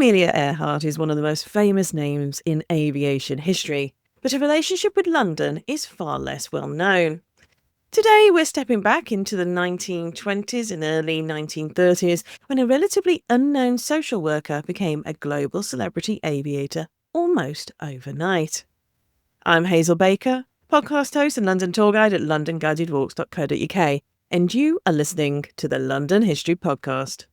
Amelia Earhart is one of the most famous names in aviation history, but her relationship with London is far less well known. Today, we're stepping back into the 1920s and early 1930s when a relatively unknown social worker became a global celebrity aviator almost overnight. I'm Hazel Baker, podcast host and London tour guide at londonguidedwalks.co.uk, and you are listening to the London History Podcast.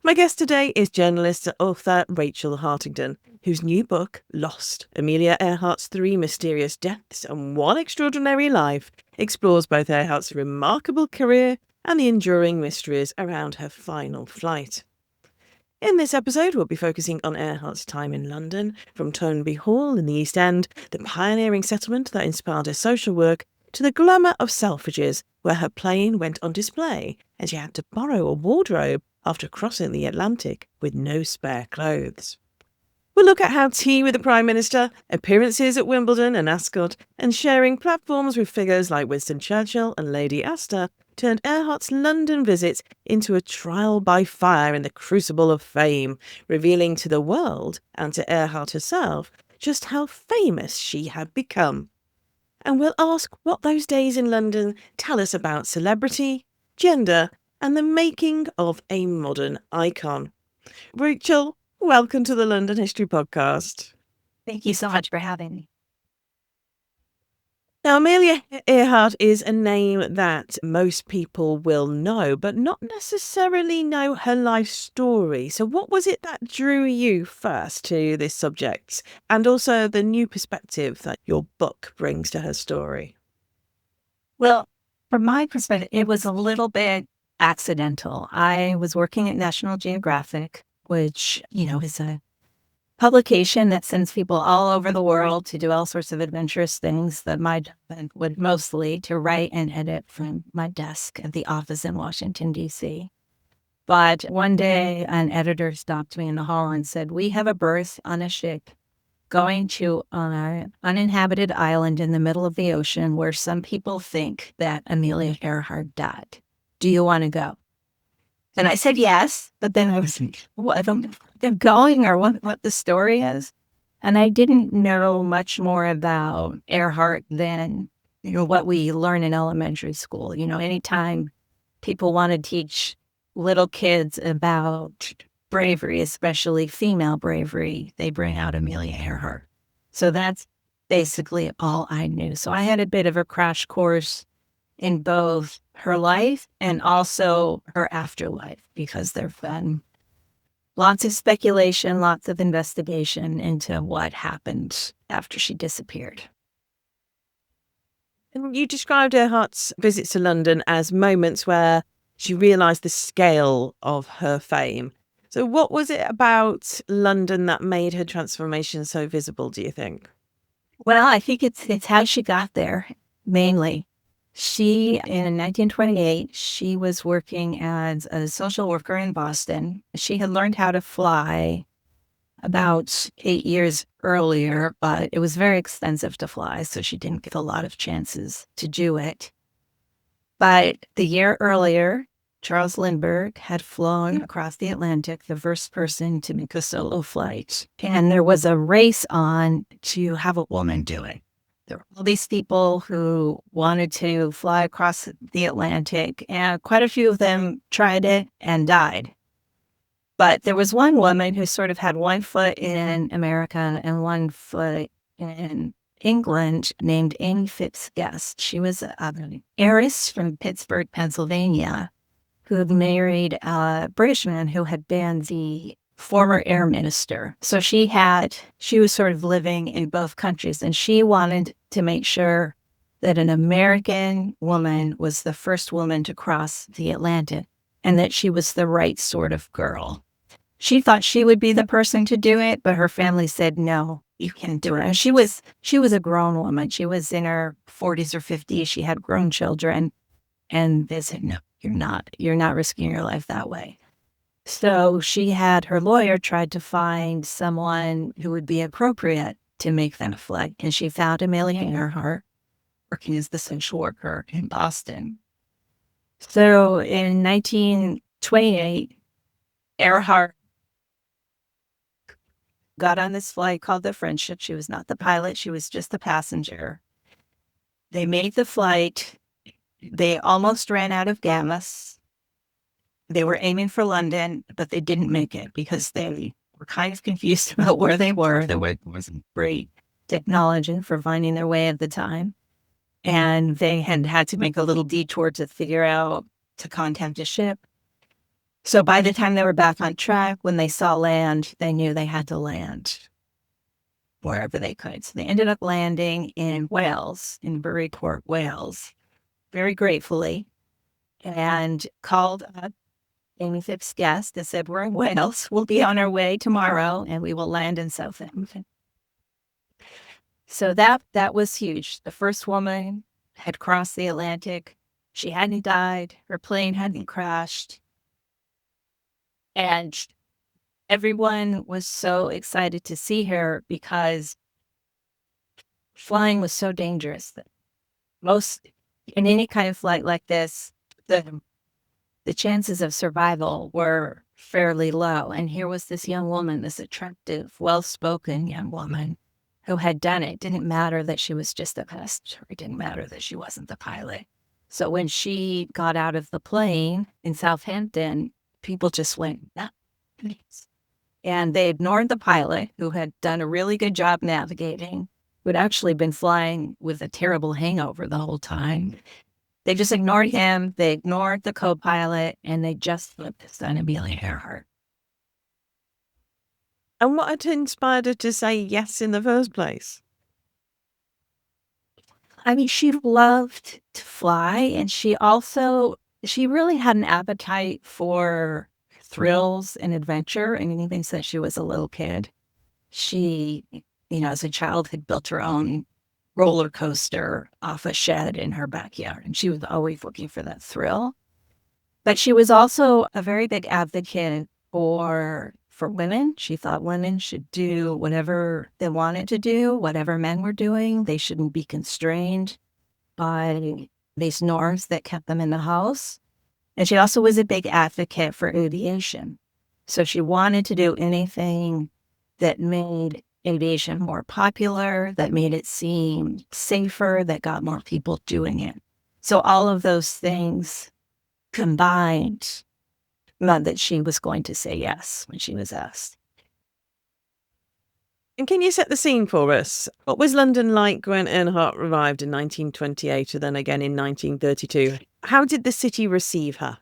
My guest today is journalist and author Rachel Hartigan, whose new book, Lost Amelia Earhart's 3 Mysterious Deaths and 1 Extraordinary Life, explores both Earhart's remarkable career and the enduring mysteries around her final flight. In this episode, we'll be focusing on Earhart's time in London, from Toynbee Hall in the East End, the pioneering settlement that inspired her social work, to the glamour of Selfridges, where her plane went on display and she had to borrow a wardrobe after crossing the Atlantic with no spare clothes. We'll look at how tea with the Prime Minister, appearances at Wimbledon and Ascot, and sharing platforms with figures like Winston Churchill and Lady Astor turned Earhart's London visits into a trial by fire in the crucible of fame, revealing to the world, and to Earhart herself, just how famous she had become. And we'll ask what those days in London tell us about celebrity, gender, and the making of a modern icon. Rachel, welcome to the London History Podcast. Thank you so much for having me. Now, Amelia Earhart is a name that most people will know, but not necessarily know her life story. So what was it that drew you first to this subject, and also the new perspective that your book brings to her story? Well, from my perspective, it was a little bit accidental. I was working at National Geographic, which, is a publication that sends people all over the world to do all sorts of adventurous things that my job would mostly to write and edit from my desk at the office in Washington, D.C. But one day, an editor stopped me in the hall and said, "We have a berth on a ship going to an uninhabited island in the middle of the ocean where some people think that Amelia Earhart died. Do you want to go?" And I said yes, but then I was like, what, they're going, or what the story is. And I didn't know much more about Earhart than, what we learn in elementary school. Anytime people want to teach little kids about bravery, especially female bravery, they bring out Amelia Earhart. So that's basically all I knew. So I had a bit of a crash course in both her life and also her afterlife, because there've been lots of speculation, lots of investigation into what happened after she disappeared. And you described Earhart's visits to London as moments where she realised the scale of her fame. So what was it about London that made her transformation so visible, do you think? Well, I think it's how she got there, mainly. In 1928, she was working as a social worker in Boston. She had learned how to fly about 8 years earlier, but it was very expensive to fly, so she didn't get a lot of chances to do it. But the year earlier, Charles Lindbergh had flown across the Atlantic, the first person to make a solo flight. And there was a race on to have a woman do it. There were all these people who wanted to fly across the Atlantic, and quite a few of them tried it and died. But there was one woman who sort of had one foot in America and one foot in England, named Amy Phipps Guest. She was an heiress from Pittsburgh, Pennsylvania, who had married a British man who had been the former air minister. So she was sort of living in both countries, and she wanted to make sure that an American woman was the first woman to cross the Atlantic and that she was the right sort of girl. She thought she would be the person to do it, but her family said, "No, you can't do it." And she was a grown woman. She was in her 40s or 50s. She had grown children, and they said, "No, you're not risking your life that way." So her lawyer tried to find someone who would be appropriate to make that flight. And she found Amelia Earhart working as the social worker in Boston. So in 1928, Earhart got on this flight called the Friendship. She was not the pilot. She was just the passenger. They made the flight. They almost ran out of gas. They were aiming for London, but they didn't make it because they were kind of confused about where they were. There wasn't great technology for finding their way at the time. And they had to make a little detour to figure out to contact a ship. So by the time they were back on track, when they saw land, they knew they had to land wherever they could. So they ended up landing in Wales, in Buryport, Wales, very gratefully, and called up Amy Phipps's guest and said, "We're in Wales. We'll be on our way tomorrow, and we will land in Southampton." So that was huge. The first woman had crossed the Atlantic. She hadn't died. Her plane hadn't crashed. And everyone was so excited to see her because flying was so dangerous. Most, in any kind of flight like this, the chances of survival were fairly low. And here was this young woman, this attractive, well-spoken young woman who had done it. It didn't matter that she was just a passenger. It didn't matter that she wasn't the pilot. So when she got out of the plane in Southampton, people just went, "No, please." And they ignored the pilot, who had done a really good job navigating, who had actually been flying with a terrible hangover the whole time. They just ignored him. They ignored the co-pilot, and they just focused on Amelia Earhart. And what had inspired her to say yes in the first place? I mean, she loved to fly, and she really had an appetite for thrills and adventure and anything since she was a little kid. She, as a child, had built her own roller coaster off a shed in her backyard, and she was always looking for that thrill. But she was also a very big advocate for women. She thought women should do whatever they wanted to do, whatever men were doing. They shouldn't be constrained by these norms that kept them in the house. And she also was a big advocate for aviation. So she wanted to do anything that made aviation more popular, that made it seem safer, that got more people doing it. So all of those things combined meant that she was going to say yes when she was asked. And can you set the scene for us? What was London like when Earhart arrived in 1928 and then again in 1932? How did the city receive her?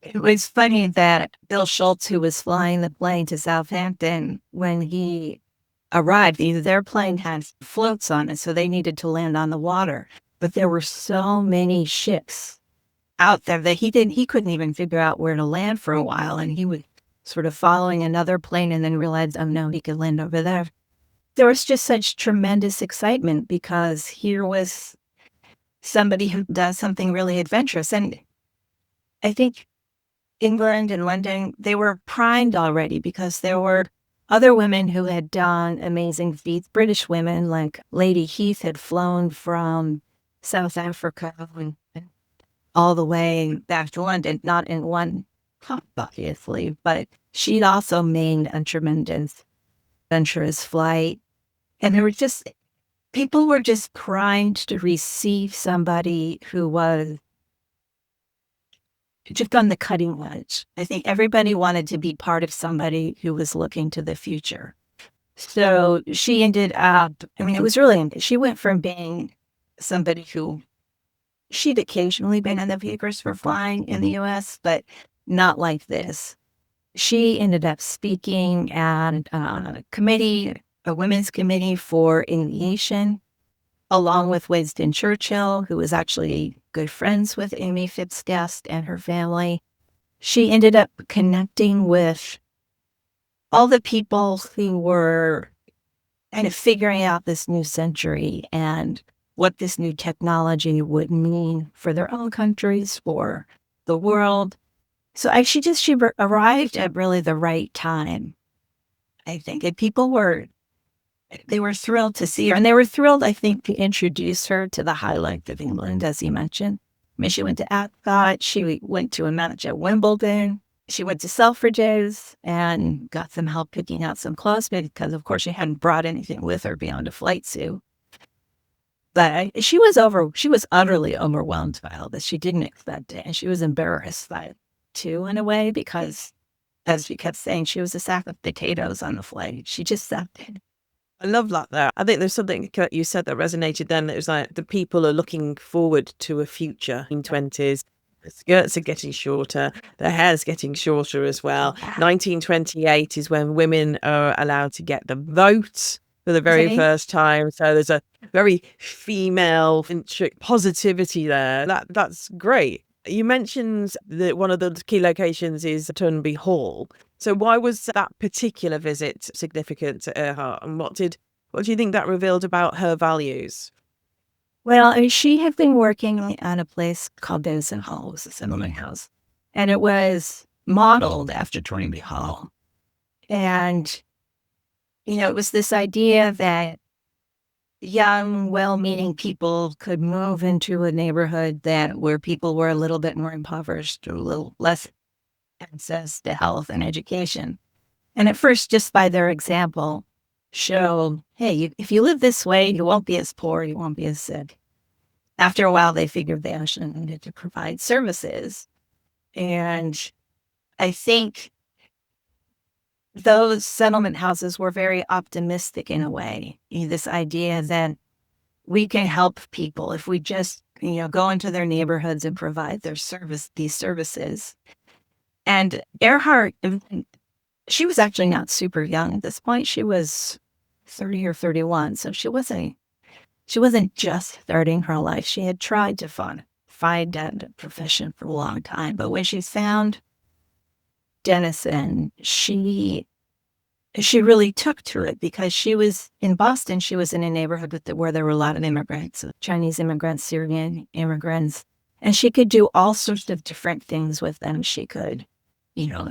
It was funny that Bill Schultz, who was flying the plane to Southampton, when he arrived, their plane had floats on it, so they needed to land on the water. But there were so many ships out there that he couldn't even figure out where to land for a while, and he was sort of following another plane and then realized, oh no, he could land over there. There was just such tremendous excitement because here was somebody who does something really adventurous. And I think England and London, they were primed already because there were other women who had done amazing feats. British women like Lady Heath had flown from South Africa and all the way back to London, not in one hop, obviously, but she'd also made a tremendous adventurous flight. And there were people were just primed to receive somebody who was just on the cutting edge. I think everybody wanted to be part of somebody who was looking to the future. So she ended up, it was really, she went from being somebody who she'd occasionally been in the papers for flying in the U.S., but not like this. She ended up speaking at a women's committee for aviation, along with Winston Churchill, who was actually good friends with Amy Phipps's guest and her family. She ended up connecting with all the people who were kind of figuring out this new century and what this new technology would mean for their own countries, for the world. So she arrived at really the right time, I think. And people were thrilled to see her. And they were thrilled, I think, to introduce her to the highlight of England, as you mentioned. She went to Ascot. She went to a match at Wimbledon. She went to Selfridges and got some help picking out some clothes because, of course, she hadn't brought anything with her beyond a flight suit. But she was utterly overwhelmed by all this. She didn't expect it. And she was embarrassed by it, too, in a way, because, as she kept saying, she was a sack of potatoes on the flight. She just sat there. I love that there. I think there's something you said that resonated then. It was like the people are looking forward to a future in 20s. The skirts are getting shorter. The hair's getting shorter as well. 1928 is when women are allowed to get the vote for the very first time. So there's a very female positivity there. That's great. You mentioned that one of the key locations is Toynbee Hall. So why was that particular visit significant to Earhart, and what do you think that revealed about her values? Well, she had been working at a place called Winston Hall, it was a settlement house, and it was modeled after Toynbee Hall. And, it was this idea that young, well-meaning people could move into a neighborhood where people were a little bit more impoverished or a little less access to health and education. And at first, just by their example, show, hey, if you live this way, you won't be as poor, you won't be as sick. After a while, they figured they actually needed to provide services. And I think those settlement houses were very optimistic in a way. This idea that we can help people if we just, go into their neighborhoods and provide these services. And Earhart, she was actually not super young at this point. She was 30 or 31. So she wasn't just starting her life. She had tried to find a profession for a long time. But when she found Denison, she really took to it because she was in Boston. She was in a neighborhood where there were a lot of immigrants, Chinese immigrants, Syrian immigrants, and she could do all sorts of different things with them. She could,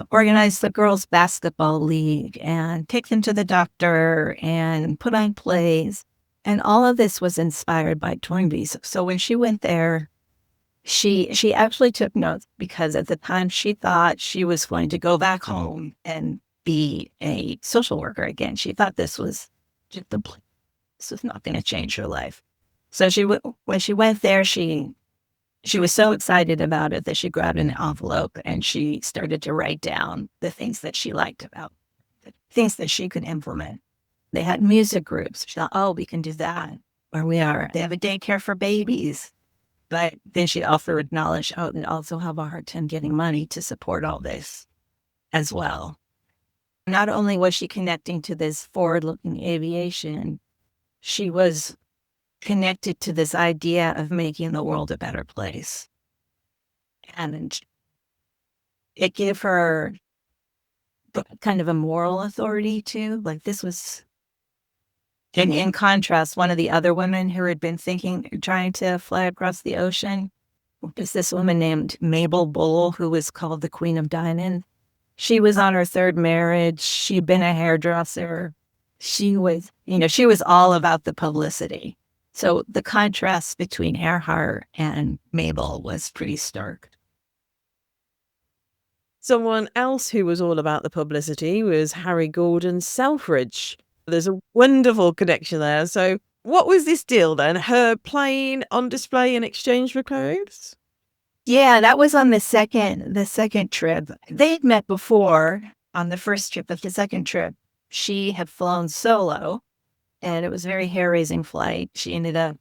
organize the girls' basketball league and take them to the doctor and put on plays. And all of this was inspired by Toynbee. So when she went there, she actually took notes because at the time she thought she was going to go back home and be a social worker again. She thought this was not going to change her life. So when she went there, she was so excited about it that she grabbed an envelope and she started to write down the things that she liked about the things that she could implement. They had music groups. She thought, oh, we can do that where we are. They have a daycare for babies. But then she also acknowledged, and also have a hard time getting money to support all this as well. Not only was she connecting to this forward-looking aviation, she was connected to this idea of making the world a better place. And it gave her kind of a moral authority too. Like this was, in contrast, one of the other women who had been trying to fly across the ocean was this woman named Mabel Bull, who was called the Queen of Diamond. She was on her third marriage. She'd been a hairdresser. She was all about the publicity. So the contrast between Earhart and Mabel was pretty stark. Someone else who was all about the publicity was Harry Gordon Selfridge. There's a wonderful connection there. So what was this deal then? Her plane on display in exchange for clothes? Yeah, that was on the second trip. They'd met before on the first trip, but the second trip, she had flown solo, and it was a very hair-raising flight. She ended up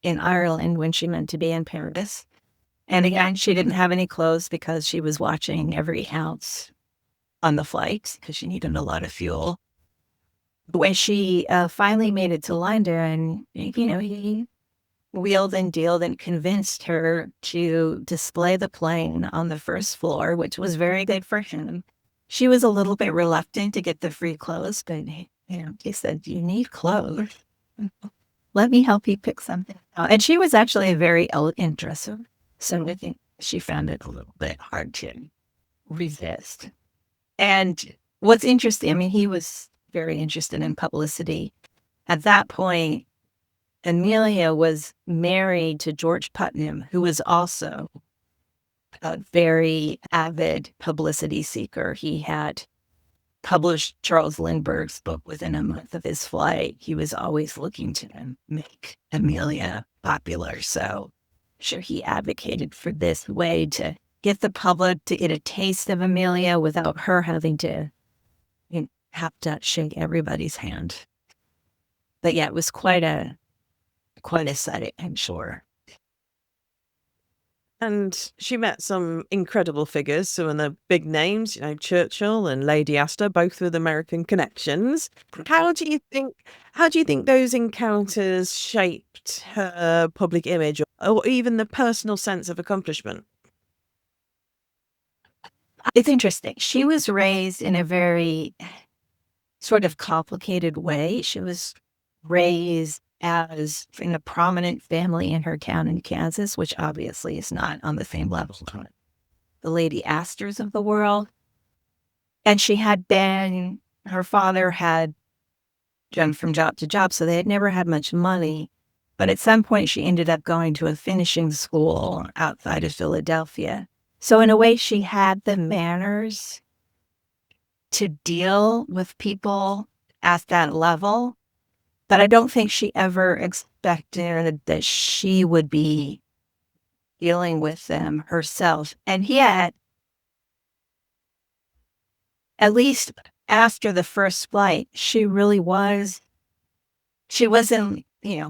in Ireland when she meant to be in Paris. And again, she didn't have any clothes because she was watching every ounce on the flight because she needed a lot of fuel. When she finally made it to London, he wheeled and dealed and convinced her to display the plane on the first floor, which was very good for him. She was a little bit reluctant to get the free clothes, but he said, "You need clothes. Let me help you pick something out." And she was actually a very elegant dresser, so I think she found it a little bit hard to resist. And what's interesting, he was very interested in publicity. At that point, Amelia was married to George Putnam, who was also a very avid publicity seeker. He had published Charles Lindbergh's book within a month of his flight. He was always looking to make Amelia popular. So sure, he advocated for this way to get the public to get a taste of Amelia without her having to have to shake everybody's hand. But yeah, it was quite a sight, I'm sure. And she met some incredible figures, some of the big names, Churchill and Lady Astor, both with American connections. How do you think those encounters shaped her public image or even the personal sense of accomplishment? It's interesting. She was raised in a very sort of complicated way. She was raised as in a prominent family in her town in Kansas, which obviously is not on the same level as the Lady Astors of the world. And her father had jumped from job to job, so they had never had much money. But at some point, she ended up going to a finishing school outside of Philadelphia. So in a way, she had the manners to deal with people at that level. But I don't think she ever expected that she would be dealing with them herself. And yet, at least after the first flight, she wasn't,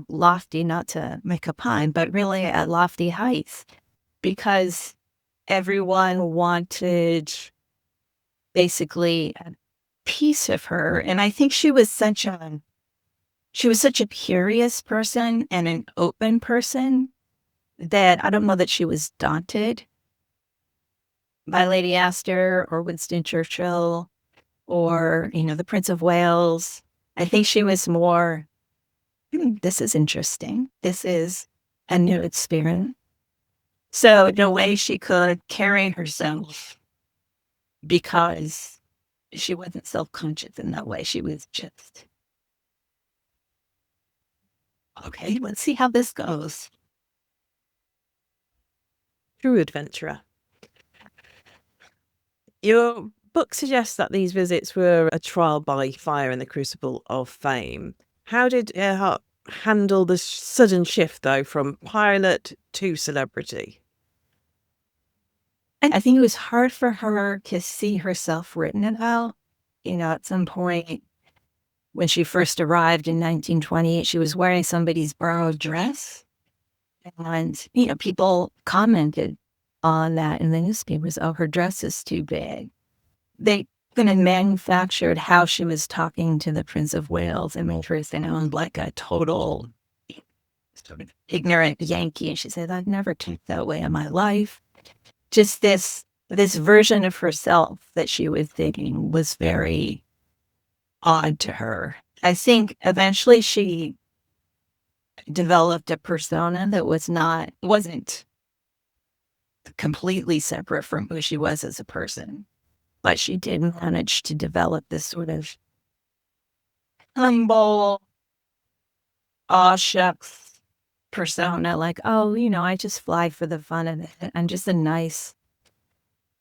lofty, not to make a pun, but really at lofty heights, because everyone wanted basically a piece of her. And I think she was such a curious person and an open person that I don't know that she was daunted by Lady Astor or Winston Churchill or, the Prince of Wales. I think she was more, this is interesting. This is a new experience. So in a way she could carry herself because she wasn't self-conscious in that way. She was just, okay, let's see how this goes. True adventurer. Your book suggests that these visits were a trial by fire in the crucible of fame. How did Earhart handle the sudden shift, though, from pilot to celebrity? And I think it was hard for her to see herself written about. At some point when she first arrived in 1928, she was wearing somebody's borrowed dress. And, people commented on that in the newspapers. Oh, her dress is too big. They kind of manufactured how she was talking to the Prince of Wales and made her sound like a total sort of ignorant Yankee. And she said, I've never talked that way in my life. Just this version of herself that she was thinking was very odd to her. I think eventually she developed a persona that wasn't completely separate from who she was as a person, but she did manage to develop this sort of humble, aw shucks persona, like, oh, I just fly for the fun of it. I'm just a nice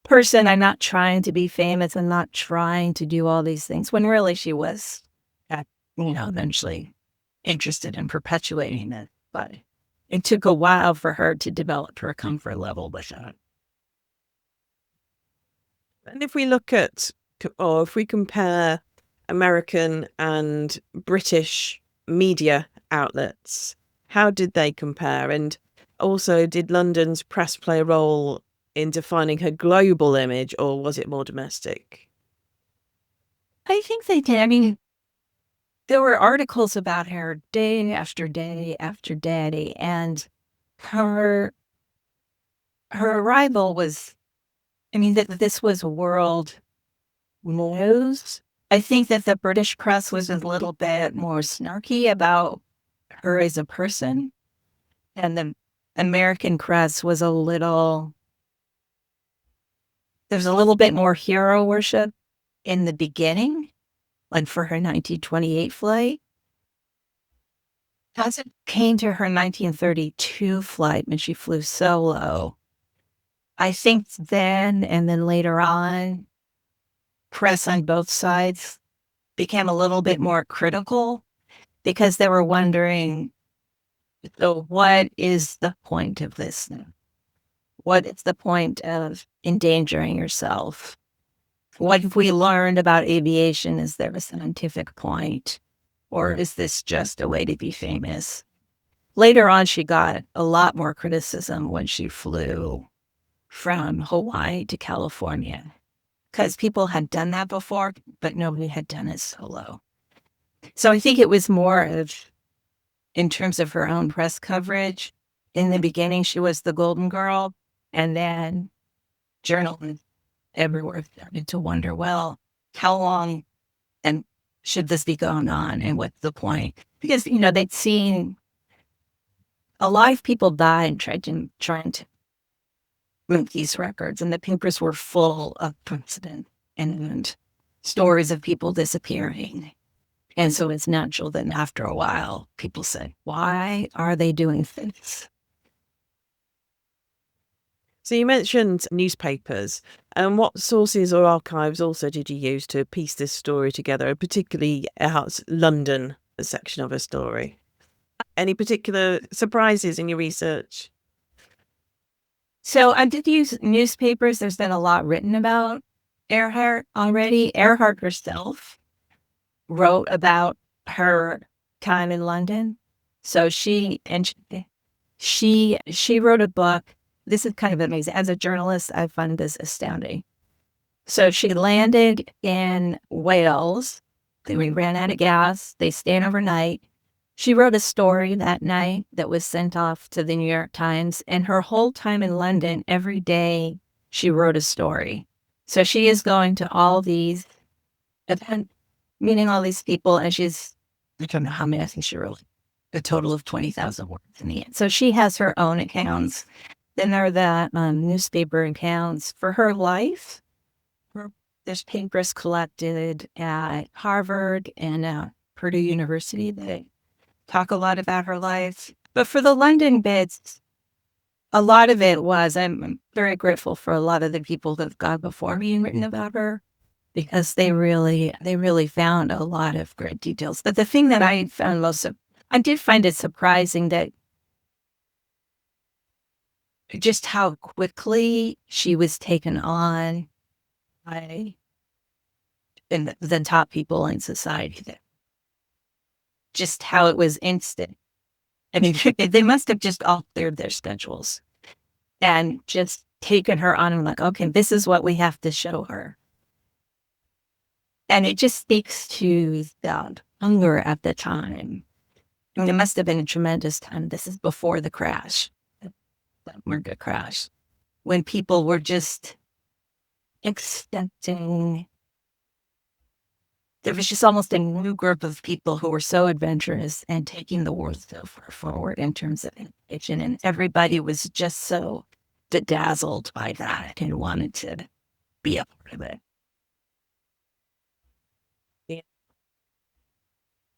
person. I'm not trying to be famous. I'm not trying to do all these things, when really she was, eventually interested in perpetuating it. But it took a while for her to develop her comfort level with that. And if we look at, or if we compare American and British media outlets, how did they compare? And also, did London's press play a role in defining her global image, or was it more domestic? I think they did. I mean, there were articles about her day after day after day, and her arrival was, that this was world news. I think that the British press was a little bit more snarky about her as a person, and the American press was there's a little bit more hero worship in the beginning, like for her 1928 flight. As it came to her 1932 flight, when she flew solo, I think then and then later on, press on both sides became a little bit more critical because they were wondering, so what is the point of this now? What is the point of endangering yourself? What have we learned about aviation? Is there a scientific point? Or is this just a way to be famous? Later on, she got a lot more criticism when she flew from Hawaii to California because people had done that before, but nobody had done it solo. So I think it was more of, in terms of her own press coverage, in the beginning, she was the golden girl. And then journalists everywhere started to wonder, well, how long and should this be going on? And what's the point? Because, they'd seen a lot of people die and trying to move these records. And the papers were full of precedent and stories of people disappearing. And so it's natural that after a while, people said, why are they doing this? So you mentioned newspapers. And what sources or archives also did you use to piece this story together, particularly out London section of her story? Any particular surprises in your research? So I did use newspapers. There's been a lot written about Earhart already. Earhart herself wrote about her time in London. So she wrote a book. This is kind of amazing. As a journalist, I find this astounding. So she landed in Wales. We ran out of gas. They stayed overnight. She wrote a story that night that was sent off to the New York Times. And her whole time in London, every day, she wrote a story. So she is going to all these events, meeting all these people. And I don't know how many, I think she wrote a total of 20,000 words in the end. So she has her own accounts. Then there are the newspaper accounts for her life. There's papers collected at Harvard and Purdue University that talk a lot about her life. But for the London bits, a lot of it was, I'm very grateful for a lot of the people that have gone before me and written about her because they really found a lot of great details. But the thing that I found I did find it surprising that just how quickly she was taken on by the top people in society. Just how it was instant. I mean, they must have just all cleared their schedules and just taken her on and like, okay, this is what we have to show her. And it just speaks to the hunger at the time. I mean, it must have been a tremendous time. This is before the crash. That market crash, when people were just accepting. There was just almost a new group of people who were so adventurous and taking the world so far forward in terms of innovation. And everybody was just so bedazzled by that and wanted to be a part of it.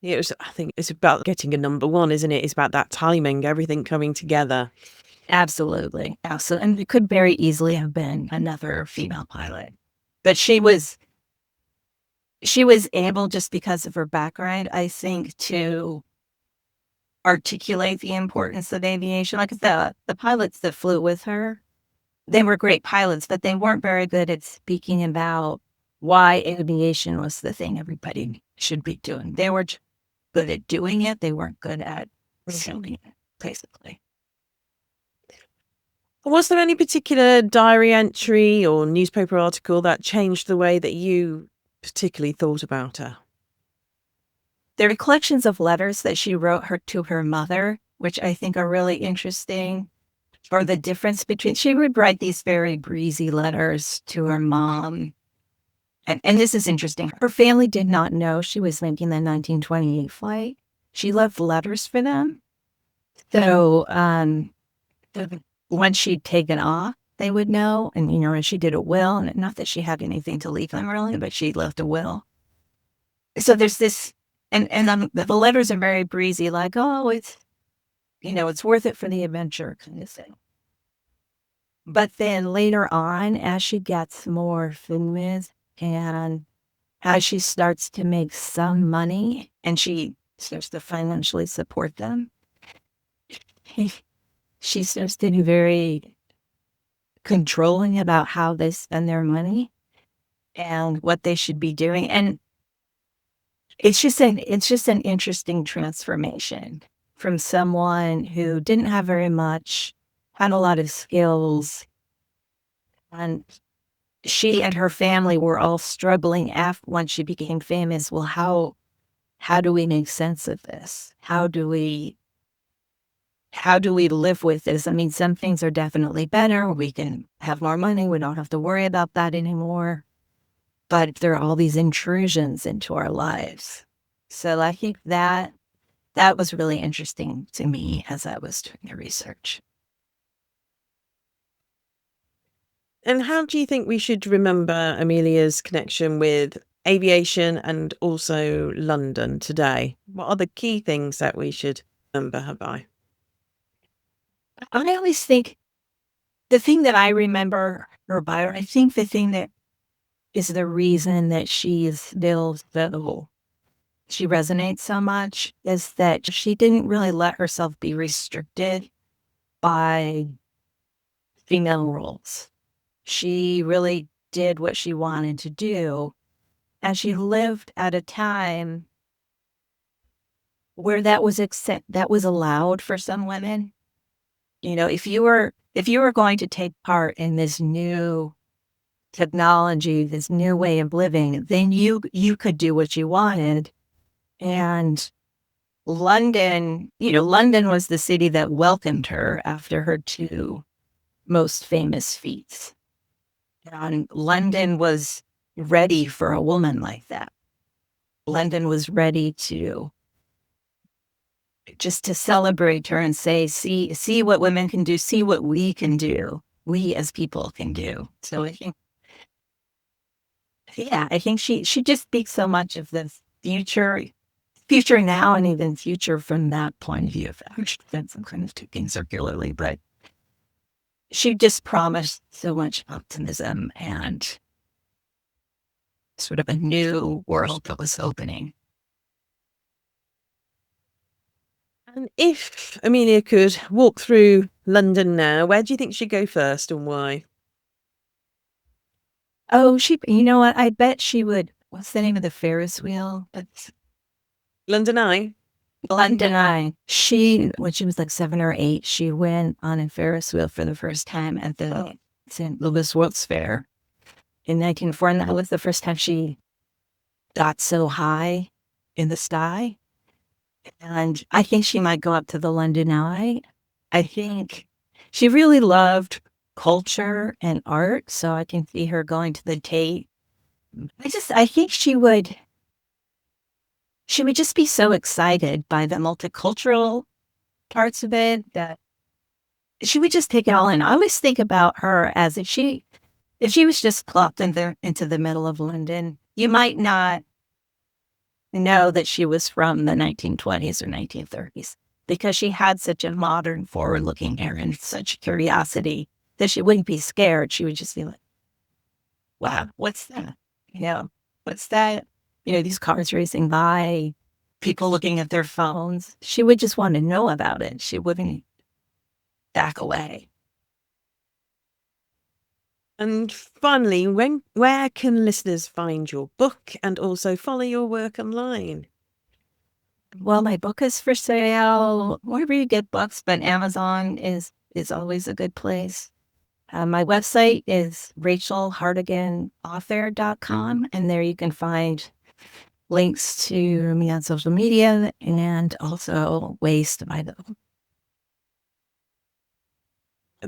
Yeah, I think it's about getting a number one, isn't it? It's about that timing, everything coming together. Absolutely. And it could very easily have been another female pilot. But she was able, just because of her background, I think, to articulate the importance of aviation. Like the pilots that flew with her, they were great pilots, but they weren't very good at speaking about why aviation was the thing everybody should be doing. They were good at doing it. They weren't good at showing it, basically. Was there any particular diary entry or newspaper article that changed the way that you particularly thought about her? There are collections of letters that she wrote to her mother, which I think are really interesting. Or the difference between, she would write these very breezy letters to her mom. And this is interesting. Her family did not know she was making the 1928 flight. She left letters for them. So once she'd taken off, they would know. And, and she did a will. And not that she had anything to leave them really, but she left a will. So there's this, and the letters are very breezy, like, oh, it's worth it for the adventure kind of thing. But then later on, as she gets more famous and as she starts to make some money and she starts to financially support them, she starts to be very controlling about how they spend their money and what they should be doing. And it's just an interesting transformation from someone who didn't have very much, had a lot of skills, and she and her family were all struggling once she became famous. Well, how do we make sense of this? How do we live with this? I mean, some things are definitely better. We can have more money. We don't have to worry about that anymore. But there are all these intrusions into our lives. So I think that was really interesting to me as I was doing the research. And how do you think we should remember Amelia's connection with aviation and also London today? What are the key things that we should remember her by? I always think the thing that I remember her by, I think the thing that is the reason that she is still so, she resonates so much, is that she didn't really let herself be restricted by female roles. She really did what she wanted to do. And she lived at a time where that was allowed for some women. You know, if you were going to take part in this new technology, this new way of living, then you could do what you wanted. And London was the city that welcomed her after her two most famous feats. And London was ready for a woman like that. London was ready to celebrate her and say, see what women can do, see what we can do, we as people can do. So I think she just speaks so much of the future now and even future from that point of view. That's some kind of talking circularly, but she just promised so much optimism and sort of a new world that was opening. And if Amelia could walk through London now, where do you think she'd go first and why? Oh, you know what? I bet she would. What's the name of the Ferris wheel? It's London Eye? London Eye. When she was like 7 or 8, she went on a Ferris wheel for the first time at the St. Louis World's Fair in 1904. And that was the first time she got so high in the sky. And I think she might go up to the London Eye. I think she really loved culture and art, so I can see her going to the Tate. I think she would just be so excited by the multicultural parts of it that she would just take it all in. I always think about her as if she was just plopped into the middle of London, you might not know that she was from the 1920s or 1930s because she had such a modern, forward-looking air and such curiosity that she wouldn't be scared. She would just be like, wow, what's that? What's that? These cars racing by, people looking at their phones. She would just want to know about it. She wouldn't back away. And finally, where can listeners find your book and also follow your work online? Well, my book is for sale wherever you get books, but Amazon is always a good place. My website is rachelhartiganauthor.com, and there you can find links to me on social media and also ways to buy them.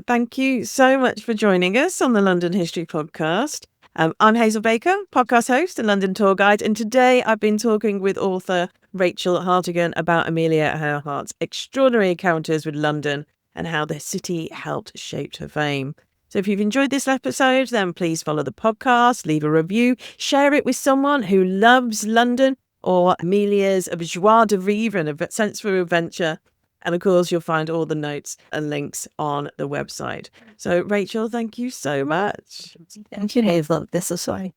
Thank you so much for joining us on the London History Podcast. I'm Hazel Baker, podcast host and London tour guide, and today I've been talking with author Rachel Hartigan about Amelia Earhart's extraordinary encounters with London and how the city helped shape her fame. So if you've enjoyed this episode, then please follow the podcast, leave a review, share it with someone who loves London or Amelia's joie de vivre and a sense for adventure. And of course, you'll find all the notes and links on the website. So, Rachel, thank you so much. Thank you, Hazel. This is fun.